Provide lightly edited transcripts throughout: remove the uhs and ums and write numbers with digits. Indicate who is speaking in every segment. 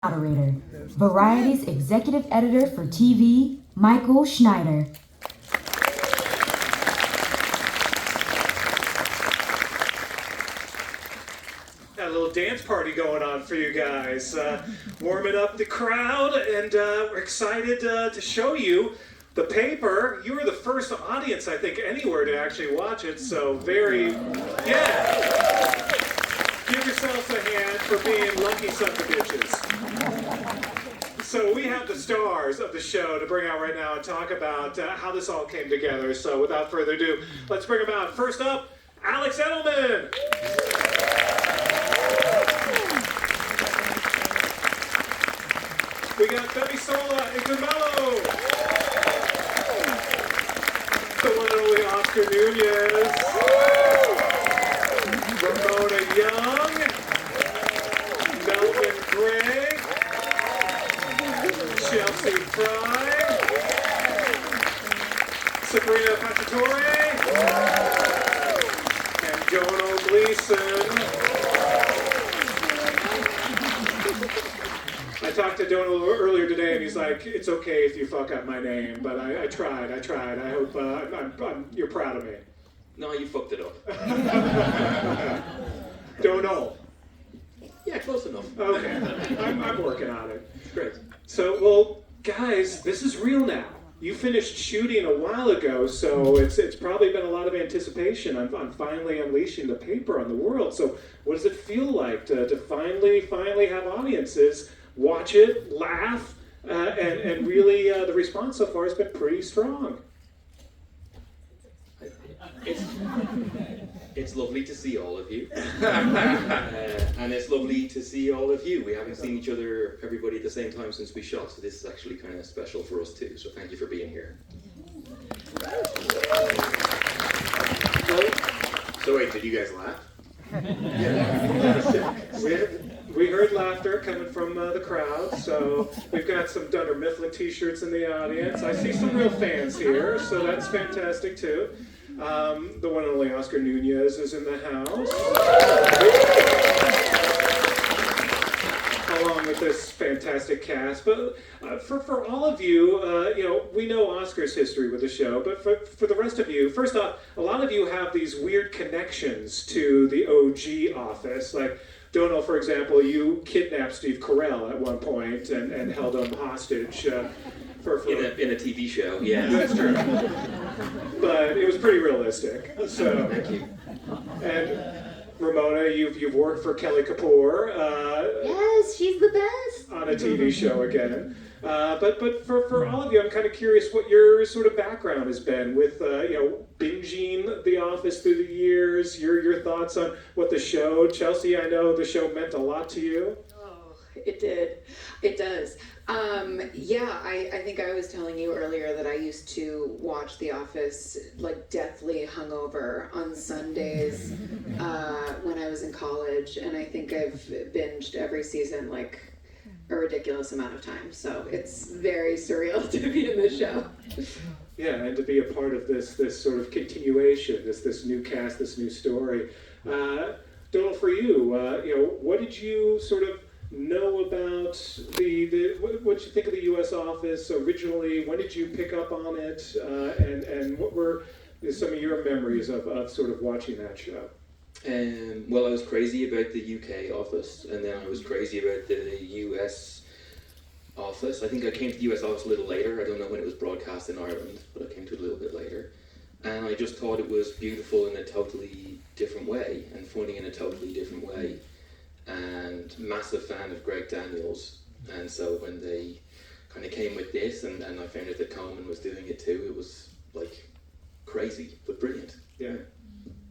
Speaker 1: Moderator, Variety's executive editor for TV, Michael Schneider.
Speaker 2: Got a little dance party going on for you guys. Warming up the crowd, and we're excited to show you the paper. You were the first audience, I think, anywhere to actually watch it, so yeah. Give yourselves a hand for being lucky sons of bitches. So we have the stars of the show to bring out right now and talk about how this all came together. So without further ado, let's bring them out. First up, Alex Edelman. We got Femi Sola and Carmelo. The one and only Oscar Nunez. Ramona Young. Melvin Gray. Chelsea Fry. Sabrina Pachatore. And Jonah Gleason. I talked to Donald earlier today, and he's like, "It's okay if you fuck up my name, but I tried. I hope you're proud of me."
Speaker 3: No, you fucked it up.
Speaker 2: Donald.
Speaker 3: Yeah, close enough.
Speaker 2: Okay, I'm working on it.
Speaker 3: Great.
Speaker 2: So, well, guys, this is real now. You finished shooting a while ago, so it's probably been a lot of anticipation on finally unleashing the paper on the world. So, what does it feel like to finally have audiences watch it, laugh, and really the response so far has been pretty strong.
Speaker 3: It's lovely to see all of you, and it's lovely to see all of you. We haven't seen each other, everybody, at the same time since we shot, so this is actually kind of special for us too. So thank you for being here.
Speaker 4: So wait, did you guys laugh?
Speaker 2: We heard laughter coming from the crowd, so we've got some Dunder Mifflin t-shirts in the audience. I see some real fans here, so that's fantastic too. The one and only Oscar Nunez is in the house, along with this fantastic cast. But for all of you, we know Oscar's history with the show, but for the rest of you, first off, a lot of you have these weird connections to the OG Office, like Donald, for example, you kidnapped Steve Carell at one point and held him hostage for
Speaker 3: in a TV show. Yeah,
Speaker 2: that's true. But it was pretty realistic. So
Speaker 3: thank you.
Speaker 2: And Ramona, you've worked for Kelly Kapoor.
Speaker 5: Yes, she's the best.
Speaker 2: On a TV show again. But for all of you, I'm kind of curious what your sort of background has been with binging The Office through the years. Your thoughts on what the show. Chelsea, I know the show meant a lot to you.
Speaker 5: Oh, it did. It does. I think I was telling you earlier that I used to watch The Office like deathly hungover on Sundays when I was in college, and I think I've binged every season like a ridiculous amount of time. So it's very surreal to be in the show.
Speaker 2: Yeah, and to be a part of this sort of continuation, this new cast, this new story. Donald, for you, what did you sort of know about what did you think of the U.S. Office originally? When did you pick up on it? And what were some of your memories of sort of watching that show?
Speaker 3: Well, I was crazy about the UK office, and then I was crazy about the US office. I think I came to the US office a little later. I don't know when it was broadcast in Ireland, but I came to it a little bit later. And I just thought it was beautiful in a totally different way, and funny in a totally different way. And massive fan of Greg Daniels. And so when they kind of came with this, and I found out that Coleman was doing it too, it was like crazy, but brilliant.
Speaker 2: Yeah.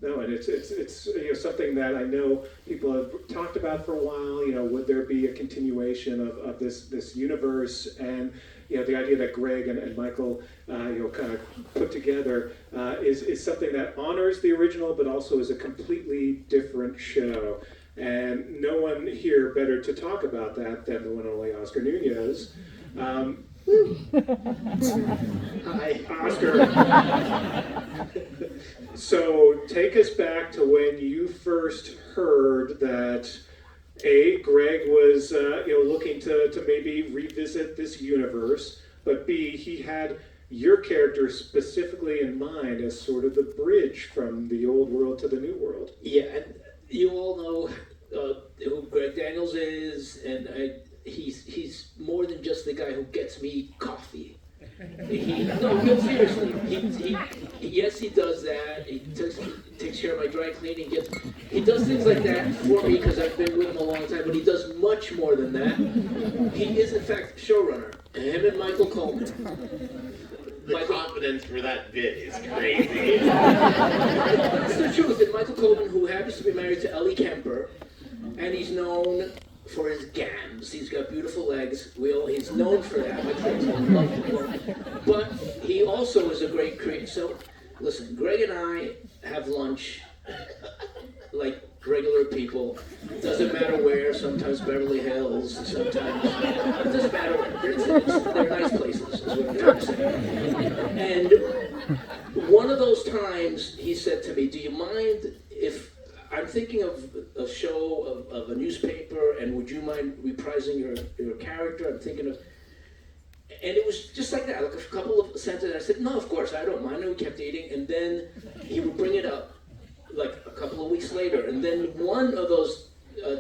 Speaker 2: No, and it's something that I know people have talked about for a while. Would there be a continuation of this universe? And the idea that Greg and Michael kind of put together is something that honors the original, but also is a completely different show. And no one here better to talk about that than the one and only Oscar Nunez. Hi, Oscar. So take us back to when you first heard that Greg was looking to maybe revisit this universe, but B, he had your character specifically in mind as sort of the bridge from the old world to the new world.
Speaker 6: Yeah, and you all know who Greg Daniels is, and he's more than just the guy who gets me coffee. No, seriously. Yes, he does that. He takes care of my dry cleaning. He does things like that for me because I've been with him a long time. But he does much more than that. He is, in fact, showrunner. Him and Michael Coleman.
Speaker 4: The confidence for that bit is crazy.
Speaker 6: It's the truth. And Michael Coleman, who happens to be married to Ellie Kemper, and he's known for his gams. He's got beautiful legs. He's known for that. My friends love him. But he also is a great creator. So, listen, Greg and I have lunch like regular people. It doesn't matter where. Sometimes Beverly Hills. Sometimes it doesn't matter where. They're nice places, is what I'm trying to say. And one of those times, he said to me, "Do you mind if I'm thinking of a show of a newspaper, and would you mind reprising your character? I'm thinking of," and it was just like that, like a couple of sentences. I said, "No, of course, I don't mind." And we kept eating, and then he would bring it up, like a couple of weeks later. And then one of those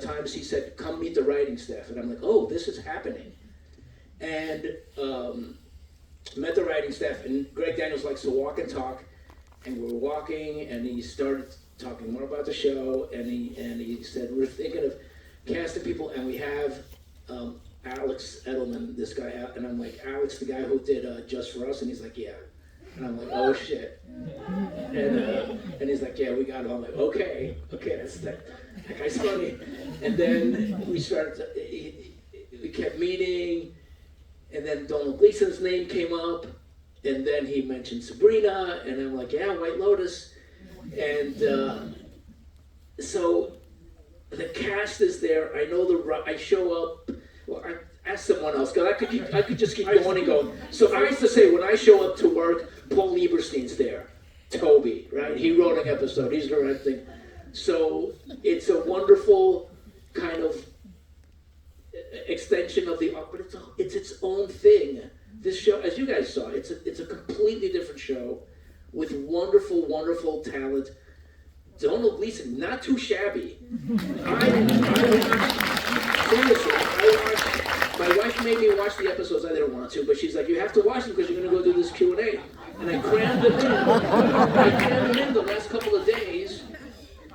Speaker 6: times he said, "Come meet the writing staff," and I'm like, "Oh, this is happening." And met the writing staff, and Greg Daniels likes to walk and talk, and we were walking, and he started talking more about the show, and he said, "We're thinking of casting people, and we have Alex Edelman, this guy out," and I'm like, "Alex, the guy who did Just for Us?" And he's like, "Yeah," and I'm like, "Oh shit," and he's like, "Yeah, we got him." I'm like, okay, that guy's funny." And then we started, we kept meeting, and then Donald Gleason's name came up, and then he mentioned Sabrina, and I'm like, "Yeah, White Lotus." And so the cast is there. I know I show up. Well, I ask someone else, because I could just keep going and going. So I used to say, when I show up to work, Paul Lieberstein's there. Toby, right? He wrote an episode. He's directing. So it's a wonderful kind of extension of the art, but it's its own thing. This show, as you guys saw, it's a completely different show with wonderful, wonderful talent. Donald Gleason, not too shabby. Seriously, my wife made me watch the episodes. I didn't want to, but she's like, "You have to watch them because you're going to go do this Q&A." And I crammed them in the last couple of days.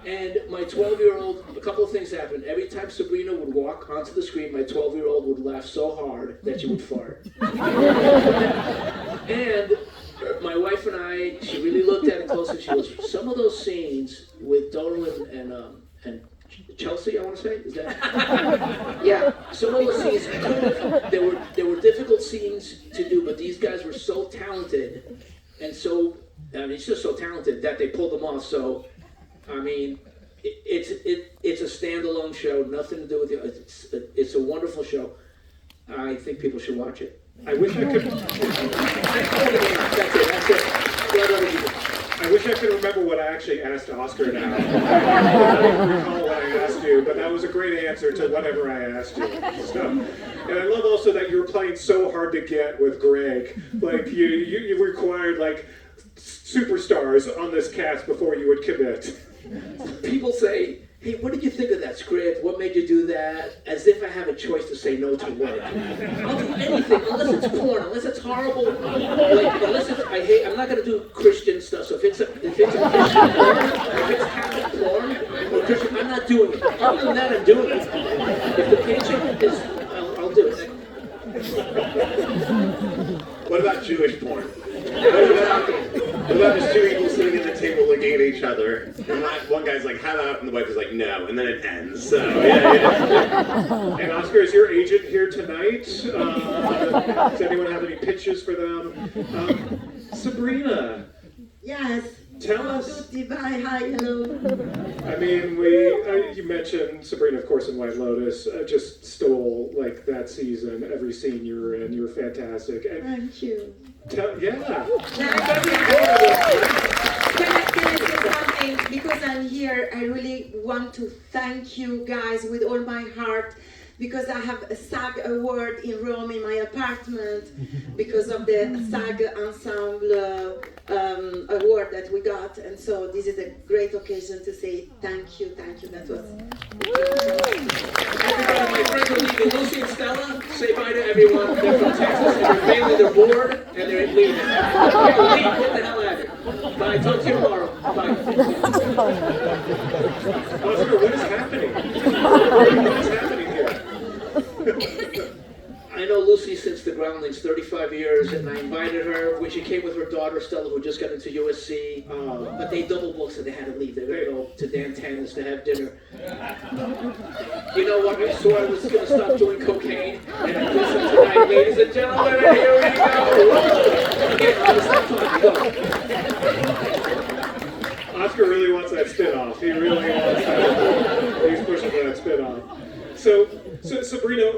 Speaker 6: And my 12-year-old, a couple of things happened. Every time Sabrina would walk onto the screen, my 12-year-old would laugh so hard that she would fart. And my wife and I, she really looked at it closely. She goes, "Some of those scenes with Donald and Chelsea, I want to say, is that?" Yeah. Some of those scenes, they were difficult scenes to do, but these guys were so talented, and so, I mean, it's just so talented that they pulled them off. So, I mean, it's a standalone show, nothing to do with it. It's a wonderful show. I think people should watch it.
Speaker 2: I wish I could.
Speaker 6: That's it.
Speaker 2: I wish I could remember what I actually asked Oscar now. I don't recall what I asked you, but that was a great answer to whatever I asked you. So, and I love also that you were playing so hard to get with Greg. Like you required like superstars on this cast before you would commit.
Speaker 6: People say, "Hey, what did you think of that script? What made you do that?" As if I have a choice to say no to work. I'll do anything, unless it's porn, unless it's horrible. Like, unless it's, I'm not going to do Christian stuff. So if it's a Christian porn, if it's Catholic porn, or Christian, I'm not doing it. Other than that, I'm doing it. If the paycheck is, I'll do it.
Speaker 4: What about Jewish porn? What about just two people sitting at the table looking at each other? And one guy's like, "How about?" And the wife is like, "No," and then it ends. So yeah.
Speaker 2: And Oscar, is your agent here tonight? Does anyone have any pitches for them? Sabrina.
Speaker 7: Yes.
Speaker 2: Tell us.
Speaker 7: Hi, hello.
Speaker 2: I mean, you mentioned Sabrina, of course, in White Lotus. Just stole like that season. Every scene you were in, you were fantastic. And
Speaker 7: Thank you.
Speaker 2: yeah.
Speaker 7: Can I say because I'm here, I really want to thank you guys with all my heart, because I have a SAG award in Rome in my apartment because of the SAG ensemble award that we got, and so this is a great occasion to say thank you. That was.
Speaker 6: Everybody, my friends are leaving. Lucy and Stella, say bye to everyone. They're from Texas, and they're failing, they're bored, and they're leaving. Leave, get the hell out of here. Bye, talk to you tomorrow. Bye.
Speaker 2: Oscar, what is happening? What is happening here?
Speaker 6: I know Lucy since the Groundlings, 35 years, and I invited her when she came with her daughter Stella, who just got into USC. But they double booked, so they had to leave. They were going to go to Dan Tanner's to have dinner. You know what? I swore I was going to stop doing cocaine, and I did some tonight, ladies and gentlemen. And here we go. Okay, I'm going to stop talking. Go.
Speaker 2: Oscar really wants that spin-off. He really wants that. He's pushing for that spin-off. So Sabrina,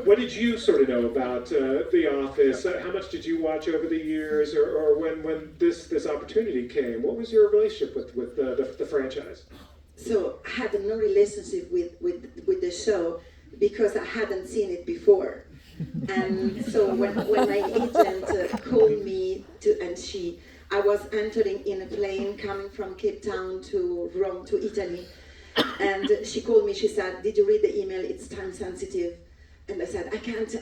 Speaker 2: what did you sort of know about The Office? How much did you watch over the years, or when this opportunity came? What was your relationship with the franchise?
Speaker 7: So I had no relationship with the show because I hadn't seen it before. And so when my agent called me I was entering in a plane coming from Cape Town to Rome to Italy. And she called me, she said, "Did you read the email? It's time sensitive." And I said, "I can't,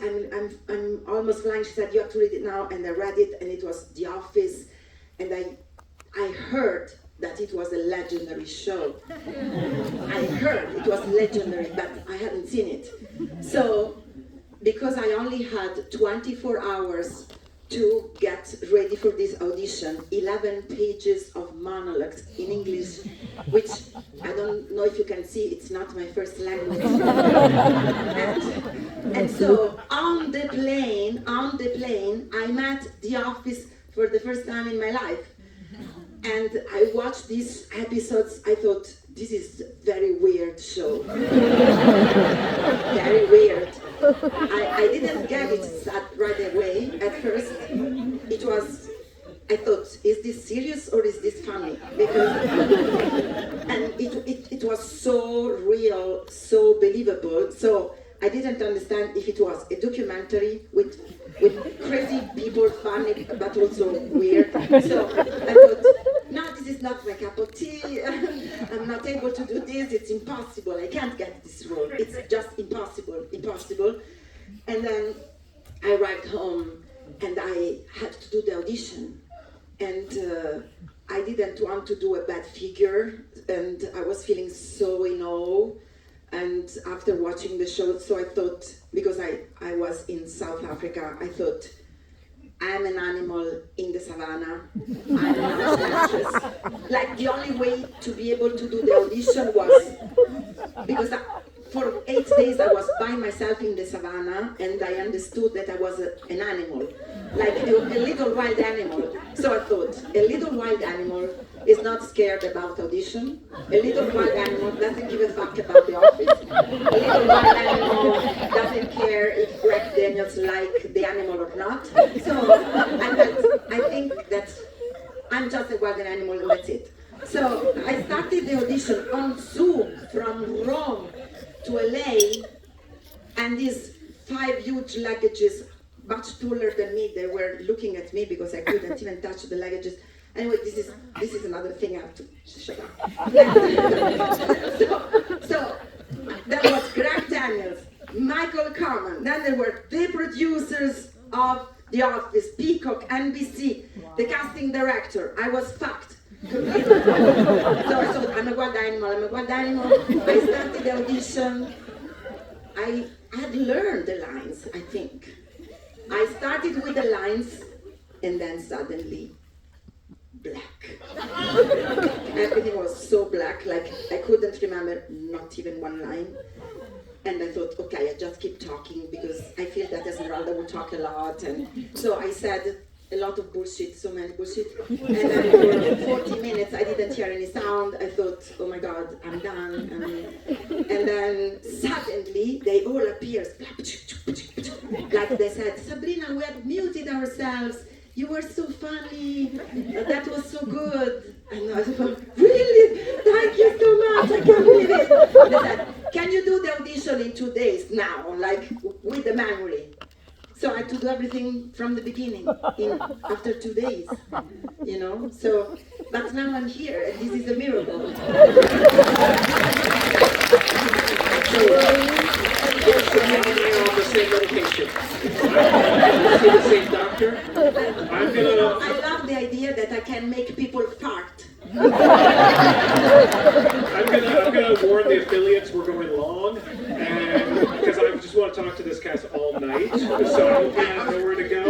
Speaker 7: I'm almost flying." She said, "You have to read it now." And I read it, and it was The Office. And I heard that it was a legendary show. I heard it was legendary, but I hadn't seen it. So, because I only had 24 hours to get ready for this audition, 11 pages of monologues in English, which I don't know if you can see, it's not my first language. and so on the plane, I met The Office for the first time in my life. And I watched these episodes, I thought, this is a very weird show. Very weird. I didn't get it right away at first. It was, I thought, is this serious or is this funny? And it was so real, so believable. So I didn't understand if it was a documentary with crazy people, funny, but also weird. So I thought, no, this is not my cup of tea. I'm not able to do this. It's impossible. I can't get this role. It's just impossible. And then I arrived home and I had to do the audition. And I didn't want to do a bad figure. And I was feeling so in awe. And after watching the show, so I thought, because I was in South Africa, I thought, I'm an animal in the savannah. I'm not an actress. Like, the only way to be able to do the audition was, because for 8 days I was by myself in the savannah, and I understood that I was an animal, like a little wild animal. So I thought, a little wild animal is not scared about audition. A little wild animal doesn't give a fuck about The Office. A little wild animal doesn't care if Greg Daniels like the animal or not. So I think that I'm just a wild animal and that's it. So I started the audition on Zoom from Rome to LA, and these 5 huge luggages, much taller than me, they were looking at me because I couldn't even touch the luggages. Anyway, this is another thing I have to shut up. so there was Greg Daniels, Michael Common, then there were the producers of The Office, Peacock, NBC, the casting director. I was fucked. So I thought, I'm a wild animal. I started the audition. I had learned the lines, I think. I started with the lines, and then suddenly, black. Everything was so black, like I couldn't remember not even one line. And I thought, okay, I just keep talking because I feel that Esmeralda will talk a lot. And so I said a lot of bullshit, so many bullshit. And then for 40 minutes, I didn't hear any sound. I thought, oh my God, I'm done. And then suddenly, they all appeared. Like they said, Sabrina, we had muted ourselves. you were so funny, that was so good. And I thought, really? Thank you so much, I can't believe it. They said, can you do the audition in 2 days now, like with the memory? So I had to do everything from the beginning, after 2 days, you know? So, but now I'm here, and this is a miracle.
Speaker 6: You're on the same medication. See the same doctor?
Speaker 7: I love the idea that I can make people fart.
Speaker 2: I'm gonna warn the affiliates we're going long, and because I just want to talk to this cast all night, so I hope you have nowhere to go.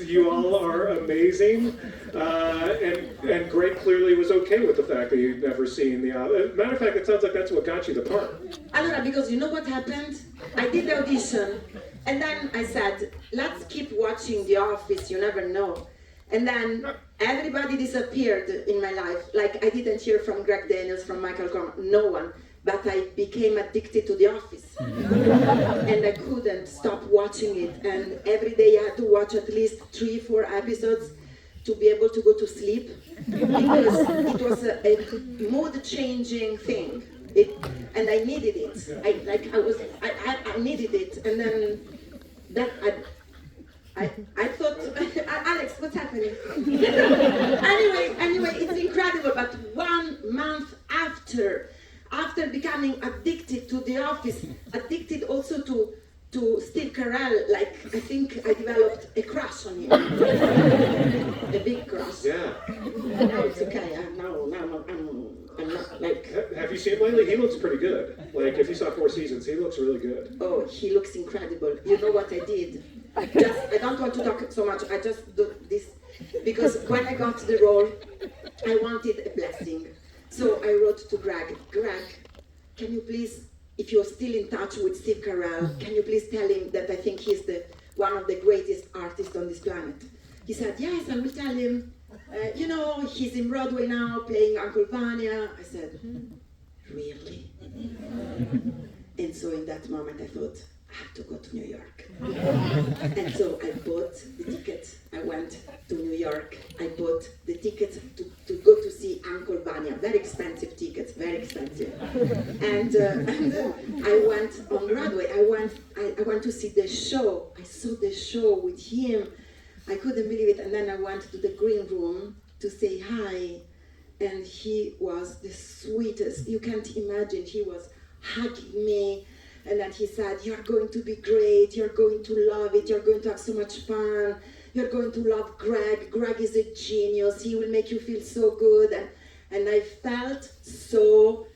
Speaker 2: You all are amazing, and Greg clearly was okay with the fact that you'd never seen the. Matter of fact, it sounds like that's what got you the part.
Speaker 7: Allora, because you know what happened? I did the audition, and then I said, let's keep watching The Office, you never know. And then everybody disappeared in my life. Like, I didn't hear from Greg Daniels, from Michael Corman, no one. But I became addicted to The Office. And I couldn't stop watching it. And every day I had to watch at least 3-4 episodes to be able to go to sleep. Because it was a mood-changing thing. And I needed it. I needed it. And then that I thought, Alex, what's happening? anyway, it's incredible. But 1 month after becoming addicted to The Office, addicted also to Steve Carell, like, I think I developed a crush on him. A big crush.
Speaker 2: Yeah.
Speaker 7: No, it's okay. I'm not like.
Speaker 2: Have you seen him lately? He looks pretty good. Like, if you saw 4 seasons, he looks really good.
Speaker 7: Oh, he looks incredible. You know what I did? I don't want to talk so much. I just do this because when I got the role, I wanted a blessing. So I wrote to Greg, can you please, if you're still in touch with Steve Carell, can you please tell him that I think he's one of the greatest artists on this planet? He said, yes, I will tell him. You know, he's in Broadway now, playing Uncle Vanya. I said, really? And so in that moment I thought, I have to go to New York. And so I bought the ticket. I went to New York. I bought the ticket to go to see Uncle Vanya. Very expensive tickets, very expensive. And I went on Broadway. I went to see the show. I saw the show with him. I couldn't believe it. And then I went to the green room to say hi. And he was the sweetest. You can't imagine. He was hugging me. And then he said, you're going to be great, you're going to love it, you're going to have so much fun, you're going to love Greg. Greg is a genius, he will make you feel so good. And I felt so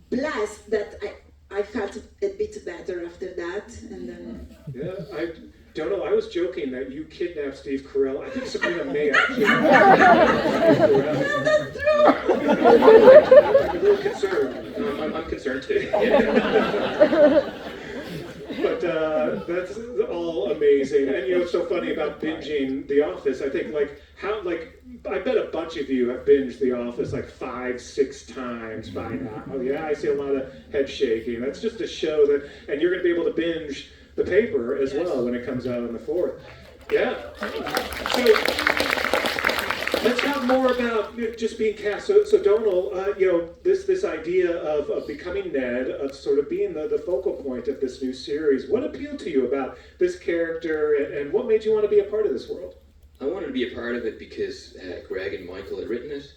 Speaker 7: blessed that I felt a bit better after that. And then...
Speaker 2: Yeah, I don't know, I was joking that you kidnapped Steve Carell. I think Sabrina may actually.
Speaker 7: That's true!
Speaker 2: I'm a little concerned.
Speaker 3: I'm concerned too. Yeah.
Speaker 2: But that's all amazing. And you know what's so funny about binging The Office? I think I bet a bunch of you have binged The Office like 5-6 times by now. Oh yeah, I see a lot of head shaking. That's just to show that, and you're going to be able to binge the paper as well when it comes out on the 4th. Yeah. So let's talk more about just being cast. So Donal, this idea of becoming Ned, of sort of being the focal point of this new series. What appealed to you about this character, and what made you want to be a part of this world?
Speaker 3: I wanted to be a part of it because Greg and Michael had written it,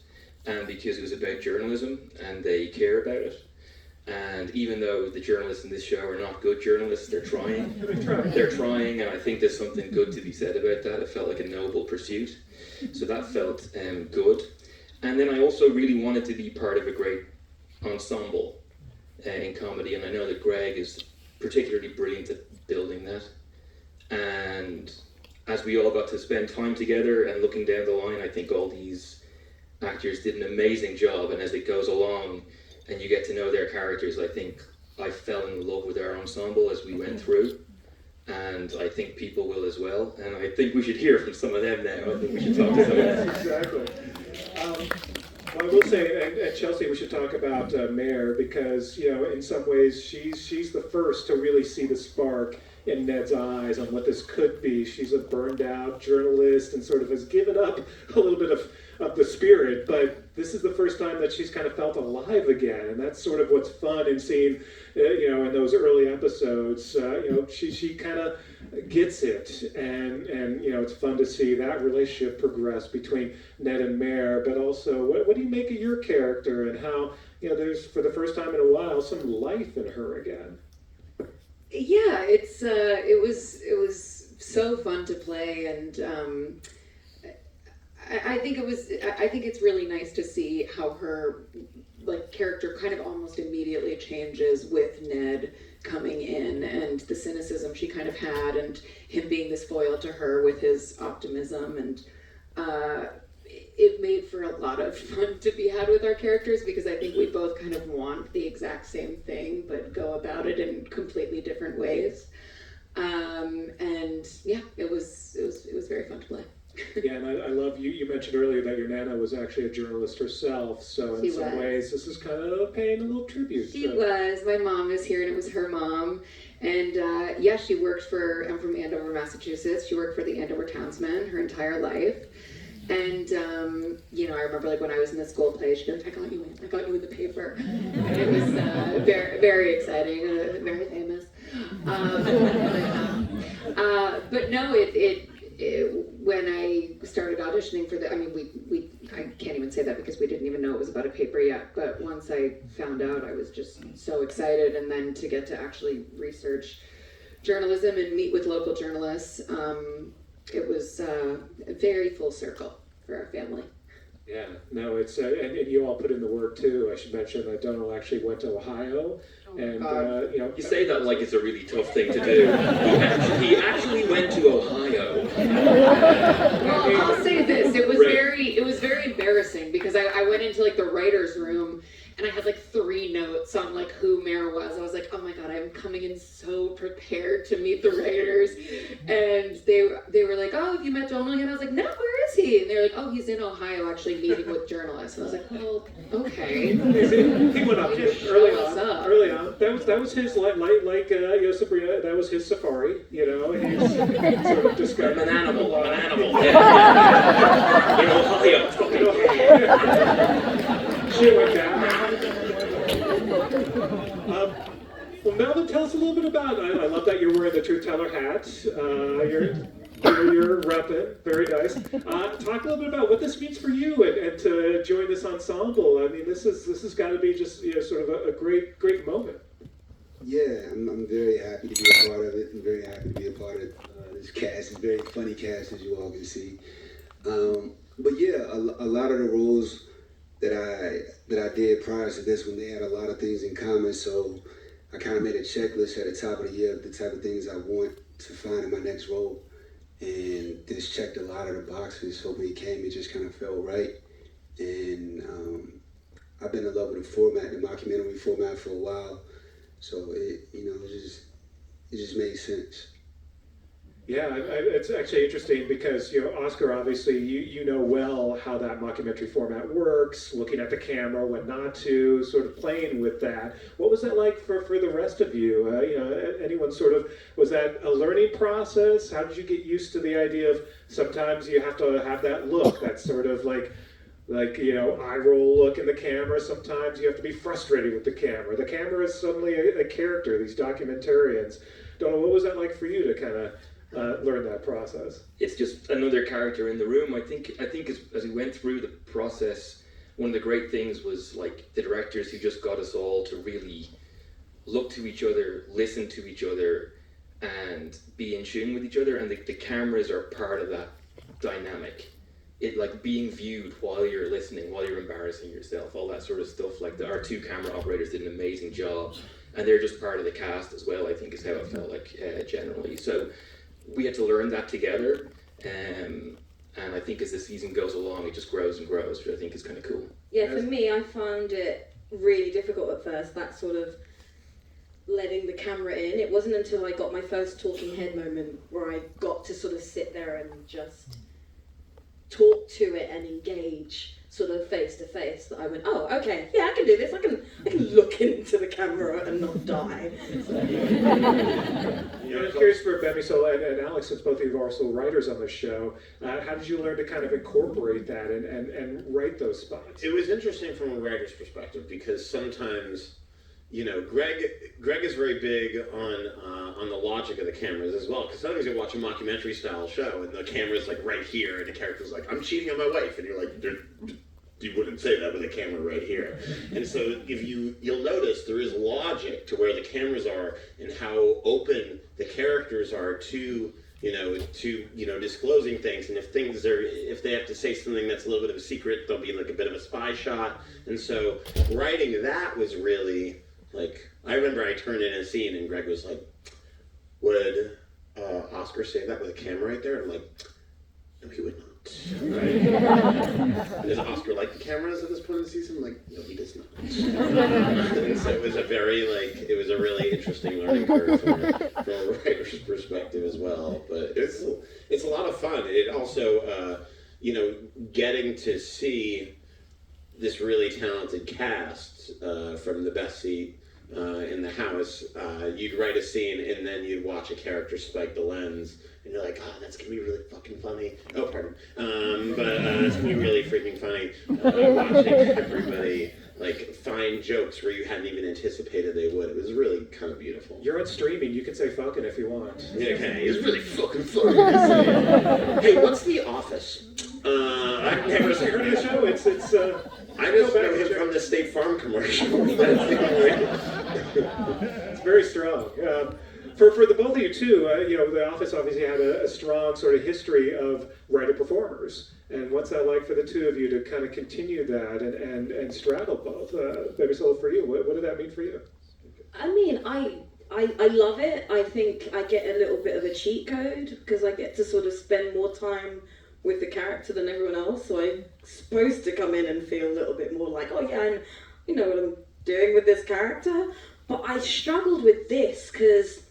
Speaker 3: and because it was about journalism, and they care about it. And even though the journalists in this show are not good journalists, they're trying. They're trying, and I think there's something good to be said about that. It felt like a noble pursuit. So that felt good. And then I also really wanted to be part of a great ensemble in comedy, and I know that Greg is particularly brilliant at building that. And as we all got to spend time together and looking down the line, I think all these actors did an amazing job, and as it goes along, and you get to know their characters, I think I fell in love with our ensemble as we went through, and I think people will as well, and I think we should hear from some of them now. I think we should talk to some of them.
Speaker 2: Exactly. I will say, and Chelsea, we should talk about Mare, because in some ways she's the first to really see the spark in Ned's eyes on what this could be. She's a burned out journalist and sort of has given up a little bit of the spirit, but this is the first time that she's kind of felt alive again, and that's sort of what's fun in seeing, in those early episodes. She kind of gets it, and it's fun to see that relationship progress between Ned and Mare. But also, what do you make of your character, and how there's, for the first time in a while, some life in her again?
Speaker 5: Yeah, it was so fun to play, and I think it's really nice to see how her character kind of almost immediately changes with Ned coming in, and the cynicism she kind of had, and him being this foil to her with his optimism, and it made for a lot of fun to be had with our characters, because I think we both kind of want the exact same thing but go about it in completely different ways. And yeah, it was very fun to play.
Speaker 2: Yeah, and I love you mentioned earlier that your Nana was actually a journalist herself, so in some ways this is kind of paying a little tribute.
Speaker 5: She was. My mom is here, and it was her mom. And yeah, she worked for, I'm from Andover, Massachusetts. She worked for the Andover Townsman her entire life. And, I remember when I was in the school play, she'd be like, I got you in the paper. And it was very, very exciting, very famous. But no, when I started auditioning for I can't even say that because we didn't even know it was about a paper yet, but once I found out, I was just so excited. And then to get to actually research journalism and meet with local journalists, it was a very full circle for our family.
Speaker 2: Yeah, no, it's and you all put in the work too. I should mention that Donald actually went to Ohio, and
Speaker 3: you say that like it's a really tough thing to do. He actually went to Ohio.
Speaker 5: Well, I'll say this: it was very embarrassing because I went into the writer's room. And I had 3 notes on who Mare was. I was like, oh my god, I'm coming in so prepared to meet the writers. And they were like, oh, have you met Donald yet? I was like, no, where is he? And they're like, oh, he's in Ohio actually meeting with journalists. And I was like, well, okay.
Speaker 2: He went up early on. That was his Sabrina. That was his safari. He's sort of discovered.
Speaker 3: I'm an animal. Yeah. In Ohio.
Speaker 2: She went down. Well, Melvin, tell us a little bit about it. I love that you're wearing the Truth Teller hat. You're repping. Very nice. Talk a little bit about what this means for you and to join this ensemble. I mean, this has got to be just sort of a great moment.
Speaker 8: Yeah, I'm very happy to be a part of it. I'm very happy to be a part of this cast. It's a very funny cast, as you all can see. But yeah, a lot of the roles that I did prior to this one, they had a lot of things in common. So I kind of made a checklist at the top of the year of the type of things I want to find in my next role. And this checked a lot of the boxes. So when it came, it just kind of felt right. And I've been in love with the format, the mockumentary format, for a while. So it just made sense.
Speaker 2: Yeah, it's actually interesting because Oscar, obviously you know well how that mockumentary format works, looking at the camera, when not to, sort of playing with that. What was that like for the rest of you? Anyone sort of, was that a learning process? How did you get used to the idea of sometimes you have to have that look, that sort of eye roll look in the camera? Sometimes you have to be frustrated with the camera. The camera is suddenly a character, these documentarians. Donna, what was that like for you to kind of learn that process?
Speaker 3: It's just another character in the room. I think as we went through the process, one of the great things was the directors who just got us all to really look to each other, listen to each other, and be in tune with each other. And the cameras are part of that dynamic. It being viewed while you're listening, while you're embarrassing yourself, all that sort of stuff. Our 2 camera operators did an amazing job, and they're just part of the cast as well, I think, is how it felt generally. So we had to learn that together, and I think as the season goes along, it just grows and grows, which I think is kind of cool.
Speaker 9: Yeah, for me, I found it really difficult at first, that sort of letting the camera in. It wasn't until I got my first talking head moment where I got to sort of sit there and just talk to it and engage sort of face to face, that I went, oh, okay, yeah, I can do this. I can look into the camera and not die. So.
Speaker 4: Yeah,
Speaker 2: I'm curious for Bemisol and Alex, since both of you are also writers on the show, how did you learn to kind of incorporate that and write those spots?
Speaker 4: It was interesting from a writer's perspective because sometimes, you know, Greg is very big on the logic of the cameras as well. Because sometimes you watch a mockumentary style show and the camera's like right here, and the character's like, "I'm cheating on my wife," and you're like, you wouldn't say that with a camera right here. And so if you'll notice there is logic to where the cameras are and how open the characters are to disclosing things. And if they have to say something that's a little bit of a secret, there'll be like a bit of a spy shot. And so writing that was really like, I remember I turned in a scene and Greg was like, "Would Oscar say that with a camera right there?" I'm like, "No, he would not." Right? Does Oscar like the cameras at this point in the season? I'm like, "No, he does not." And so it was a really interesting learning curve from a writer's perspective as well. But it's a lot of fun. It also, getting to see this really talented cast from the best seat in the house. You'd write a scene and then you'd watch a character spike the lens. And you're like, "Oh, that's gonna be really fucking funny." Oh, pardon. But it's gonna be really freaking funny watching everybody like find jokes where you hadn't even anticipated they would. It was really kind of beautiful.
Speaker 2: You're on streaming. You can say "fucking" if you want.
Speaker 4: Yeah, okay, it's really fucking funny. Hey, what's The Office? I've never heard of the show. It's I just know him from the State Farm commercial.
Speaker 2: It's very strong. For the both of you too, The Office obviously had a strong sort of history of writer-performers. And what's that like for the two of you to kind of continue that and straddle both? Maybe so for you, what did that mean for you?
Speaker 9: I mean, I love it. I think I get a little bit of a cheat code because I get to sort of spend more time with the character than everyone else. So I'm supposed to come in and feel a little bit more like, "Oh yeah, I know what I'm doing with this character." But I struggled with this because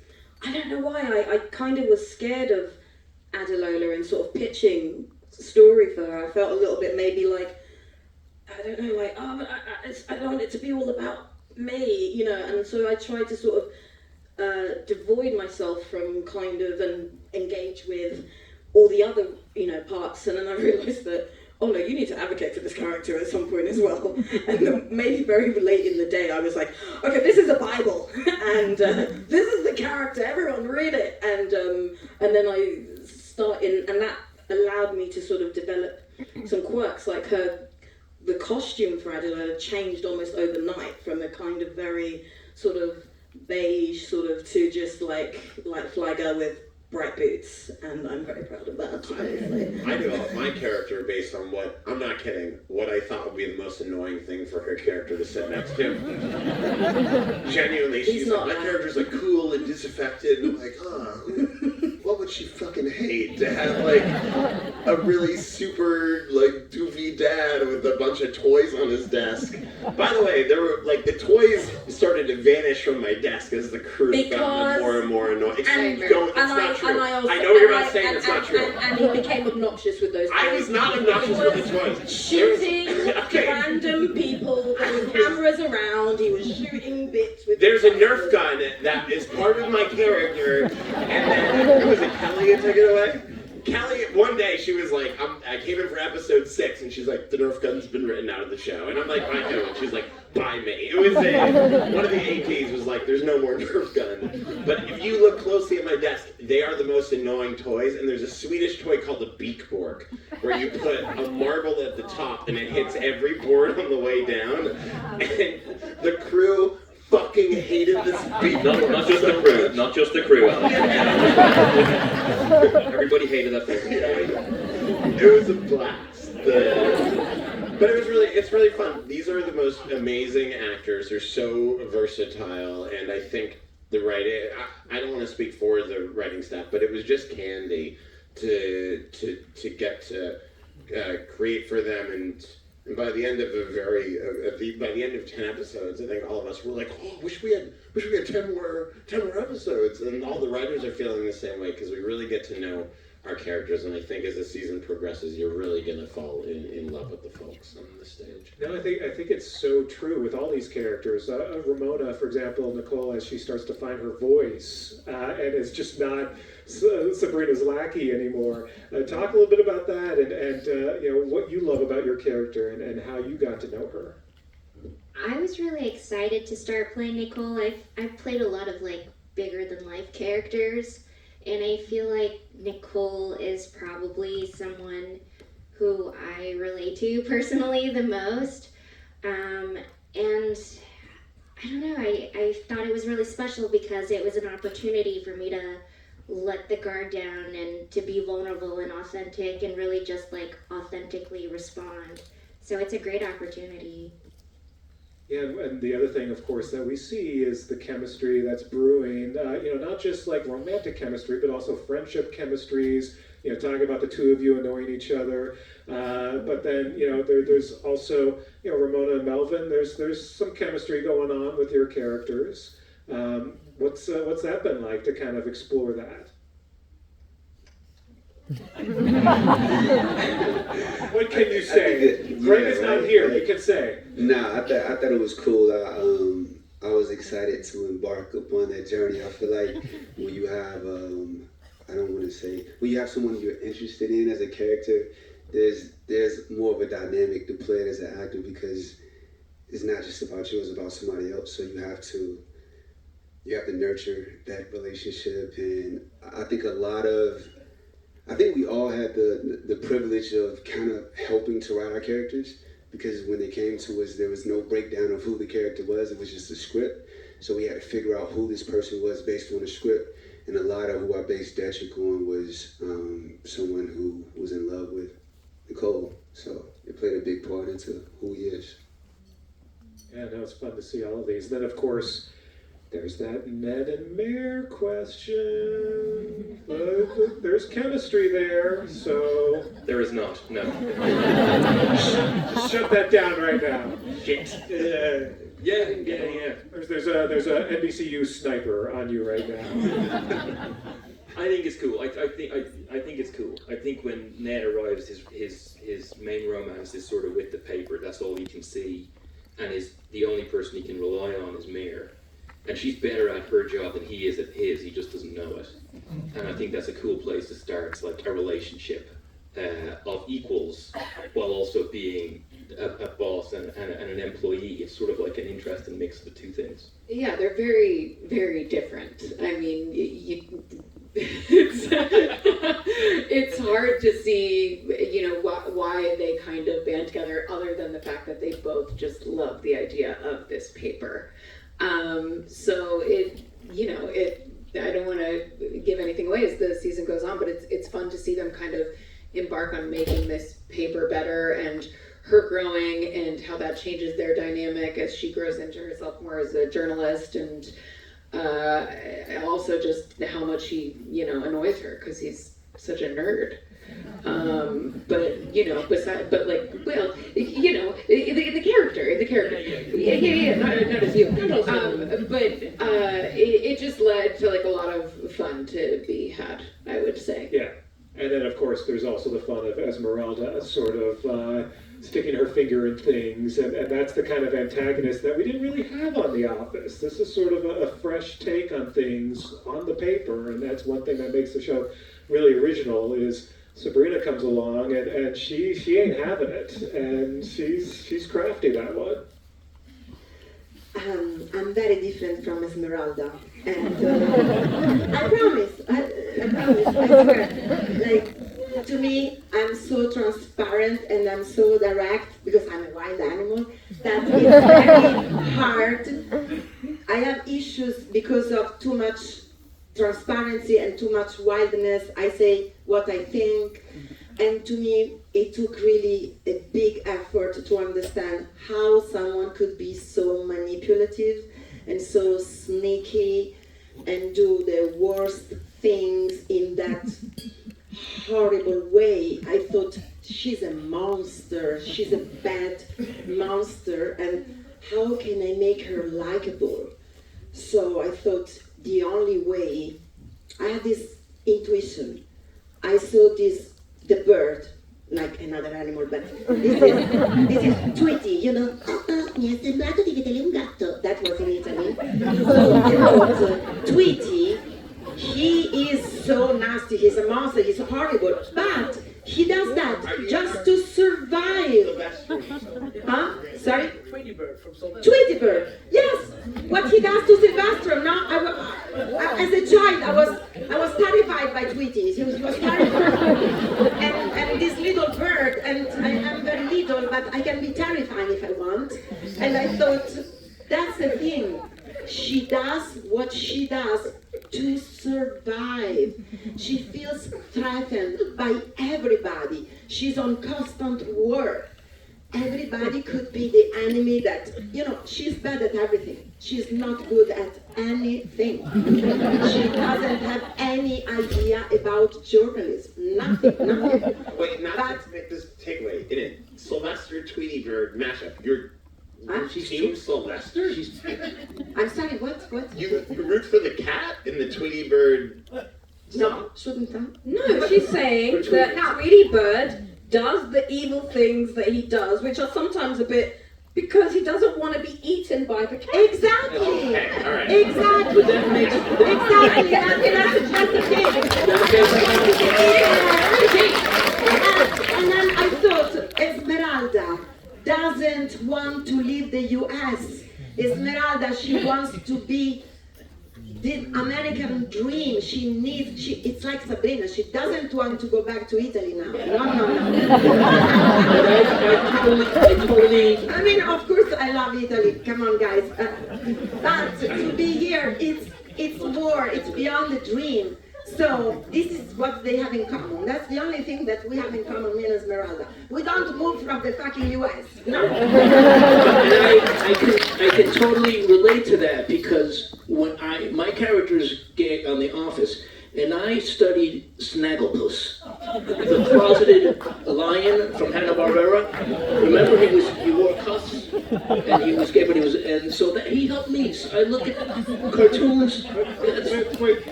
Speaker 9: I don't know why. I kind of was scared of Adelola and sort of pitching story for her. I felt a little bit maybe like, I don't know, like, "Oh, but I don't want it to be all about me," and so I tried to sort of devoid myself from kind of and engage with all the other, parts, and then I realised that, oh no, you need to advocate for this character at some point as well. And then maybe very late in the day, I was like, okay, this is a Bible, and this is the character, everyone read it. And then I started, and that allowed me to sort of develop some quirks, like the costume for Adela changed almost overnight from a kind of very sort of beige sort of to just like fly girl with bright boots, and I'm very proud of that.
Speaker 4: I developed my character based on I'm not kidding, what I thought would be the most annoying thing for her character to sit next to. Genuinely, she's like, my character's like cool and disaffected, and I'm like, what would she fucking hate to have like a really super like doofy dad with a bunch of toys on his desk. By the way, there were like the toys started to vanish from my desk as the crew found more and more annoying. It's not true. I know you're not saying it's not true.
Speaker 9: And he became obnoxious with those toys.
Speaker 4: I was not obnoxious with the toys.
Speaker 9: Shooting random people with cameras around. He was shooting bits with.
Speaker 4: There's a Nerf gun that is part of my character, and then was it Kelly who took it away? Kelly, one day she was like, I came in for episode 6, and she's like, the Nerf gun's been written out of the show, and I'm like, I know, and she's like, by me. It was one of the APs was like, there's no more Nerf gun. But if you look closely at my desk, they are the most annoying toys, and there's a Swedish toy called the Beakborg, where you put a marble at the top, and it hits every board on the way down, and the crew fucking hated this beat.
Speaker 3: Not just the crew, Alex. Everybody hated that thing.
Speaker 4: It was a blast. But it's really fun. These are the most amazing actors. They're so versatile, and I think the writing, I don't want to speak for the writing staff, but it was just candy to get to create for them, and by the end of by the end of 10 episodes, I think all of us were like, oh, wish we had 10 more episodes, and all the writers are feeling the same way because we really get to know our characters, and I think as the season progresses, you're really gonna fall in love with the folks on the stage.
Speaker 2: No, I think it's so true with all these characters. Ramona, for example, Nicole, as she starts to find her voice, and is just not Sabrina's lackey anymore. Talk a little bit about that, and what you love about your character, and how you got to know her.
Speaker 10: I was really excited to start playing Nicole. I've played a lot of like bigger than life characters, and I feel like Nicole is probably someone who I relate to personally the most. And I don't know, I thought it was really special because it was an opportunity for me to let the guard down and to be vulnerable and authentic and really just like authentically respond. So it's a great opportunity.
Speaker 2: Yeah, and the other thing, of course, that we see is the chemistry that's brewing. Not just like romantic chemistry, but also friendship chemistries. Talking about the two of you annoying each other. But then, there's also, Ramona and Melvin. There's some chemistry going on with your characters. What's that been like to kind of explore that? What can you say? Greg is not here. You can say.
Speaker 8: Nah, I thought it was cool. I was excited to embark upon that journey. I feel like when you have when you have someone you're interested in as a character, there's more of a dynamic to play it as an actor, because it's not just about you, it's about somebody else. So you have to nurture that relationship. And I think we all had the privilege of kind of helping to write our characters, because when they came to us, there was no breakdown of who the character was. It was just a script. So we had to figure out who this person was based on the script. And a lot of who I based Detrick on was someone who was in love with Nicole. So it played a big part into who he is.
Speaker 2: Yeah, no, it's fun to see all of these. Then, of course, there's that Ned and Mare question. There's chemistry there, so...
Speaker 3: There is not, no.
Speaker 2: Just shut that down right now.
Speaker 3: Shit. Yeah.
Speaker 2: There's a NBCU sniper on you right now.
Speaker 3: I think it's cool. I think it's cool. I think when Ned arrives, his main romance is sort of with the paper. That's all he can see, and is the only person he can rely on is Mare. And she's better at her job than he is at his. He just doesn't know it. And I think that's a cool place to start. It's like a relationship of equals, while also being a boss and an employee. It's sort of like an interesting mix of the two things.
Speaker 5: Yeah, they're very, very different. I mean, it's hard to see, why they kind of band together, other than the fact that they both just love the idea of this paper. So I don't want to give anything away as the season goes on, but it's fun to see them kind of embark on making this paper better, and her growing and how that changes their dynamic as she grows into herself more as a journalist, and also just how much he annoys her because he's such a nerd. The character, not as you. It just led to like a lot of fun to be had, I would say.
Speaker 2: Yeah, and then of course there's also the fun of Esmeralda sort of sticking her finger in things, and that's the kind of antagonist that we didn't really have on The Office. This is sort of a fresh take on things on the paper, and that's one thing that makes the show really original. Is Sabrina comes along and she ain't having it, and she's crafty, that one.
Speaker 7: I'm very different from Esmeralda, and I promise, I swear. Like, to me, I'm so transparent and I'm so direct because I'm a wild animal that it's very hard. I have issues because of too much transparency and too much wildness. I say what I think, and to me it took really a big effort to understand how someone could be so manipulative and so sneaky and do the worst things in that horrible way. I thought, she's a monster, she's a bad monster, and how can I make her likable? So I thought the only way, I had this intuition, I saw the bird, like another animal, but this is Tweety, you know. Mi è sembrato di vedere un gatto. That was in Italy. So I thought, Tweety, he is so nasty, he's a monster, he's horrible, but he does that just to survive. Huh? Sorry?
Speaker 6: Tweety Bird from Sylvester.
Speaker 7: Tweety Bird, yes. What he does to Sylvester. Now, as a child, I was terrified by Tweety. He was terrifying. And this little bird, and I am very little, but I can be terrifying if I want. And I thought, that's the thing. She does what she does to survive. She feels threatened by everybody. She's on constant war. Everybody could be the enemy that, you know, she's bad at everything. She's not good at anything. She doesn't have any idea about journalism. Nothing.
Speaker 4: Wait, not to make this takeaway. In it, Sylvester Tweety Bird mashup. You're Team Sylvester?
Speaker 7: I'm sorry, what?
Speaker 4: You root for the cat in the Tweety Bird?
Speaker 7: No, shouldn't I?
Speaker 9: No, she's saying that Tweety Bird does the evil things that he does, which are sometimes a bit because he doesn't want to be eaten by the cat.
Speaker 7: Exactly.
Speaker 4: Okay, all right.
Speaker 7: Exactly.
Speaker 6: But that makes
Speaker 7: Exactly. That's the thing. And then I thought, Esmeralda doesn't want to leave the U.S. Esmeralda, she wants to be the American dream. It's like Sabrina, she doesn't want to go back to Italy now. No.
Speaker 6: I totally.
Speaker 7: I mean, of course I love Italy, come on guys. But to be here, it's more, it's beyond the dream. So this is what they have in common. That's the only thing that we have in common, me and Esmeralda. We don't move from the fucking US. No.
Speaker 6: And I can totally relate to that because when my character is gay on The Office, and I studied Snagglepuss, the closeted lion from Hanna-Barbera. Remember, he wore cuffs, and he was gay, but and so that he helped me. So I look at cartoons.
Speaker 2: Wait.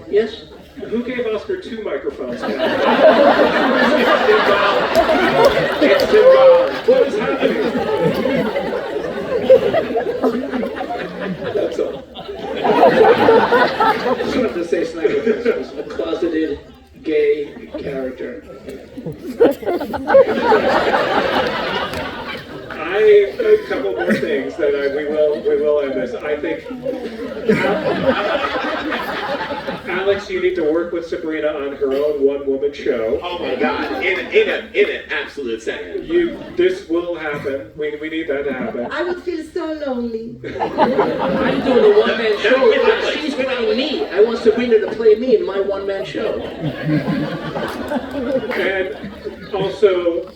Speaker 6: Yes.
Speaker 2: Who gave Oscar 2 microphones?
Speaker 4: It's symbolic.
Speaker 2: What is happening?
Speaker 6: That's all. I just wanted to say Schneider was a closeted gay character.
Speaker 2: A couple more things that we will end this. I think Alex, you need to work with Sabrina on her own one-woman show.
Speaker 4: Oh my God! In an absolute second.
Speaker 2: This will happen. We need that to happen.
Speaker 7: I would feel so lonely.
Speaker 6: I'm doing a one-man show. She's playing me. I want Sabrina to play me in my one-man show.
Speaker 2: And also,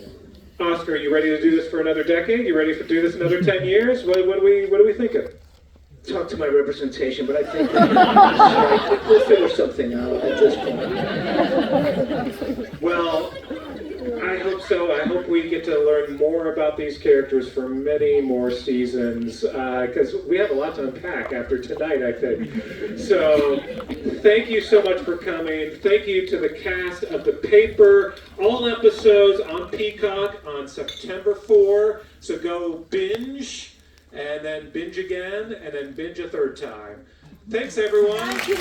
Speaker 2: Oscar, you ready to do this for another decade? You ready to do this another 10 years? What are we thinking?
Speaker 6: Talk to my representation, but I think that we'll figure something out at this point.
Speaker 2: Well, I hope so. I hope we get to learn more about these characters for many more seasons, because we have a lot to unpack after tonight, I think. So, thank you so much for coming. Thank you to the cast of The Paper. All episodes on Peacock on September 4. So go binge, and then binge again, and then binge a third time. Thanks, everyone.
Speaker 7: Thank you.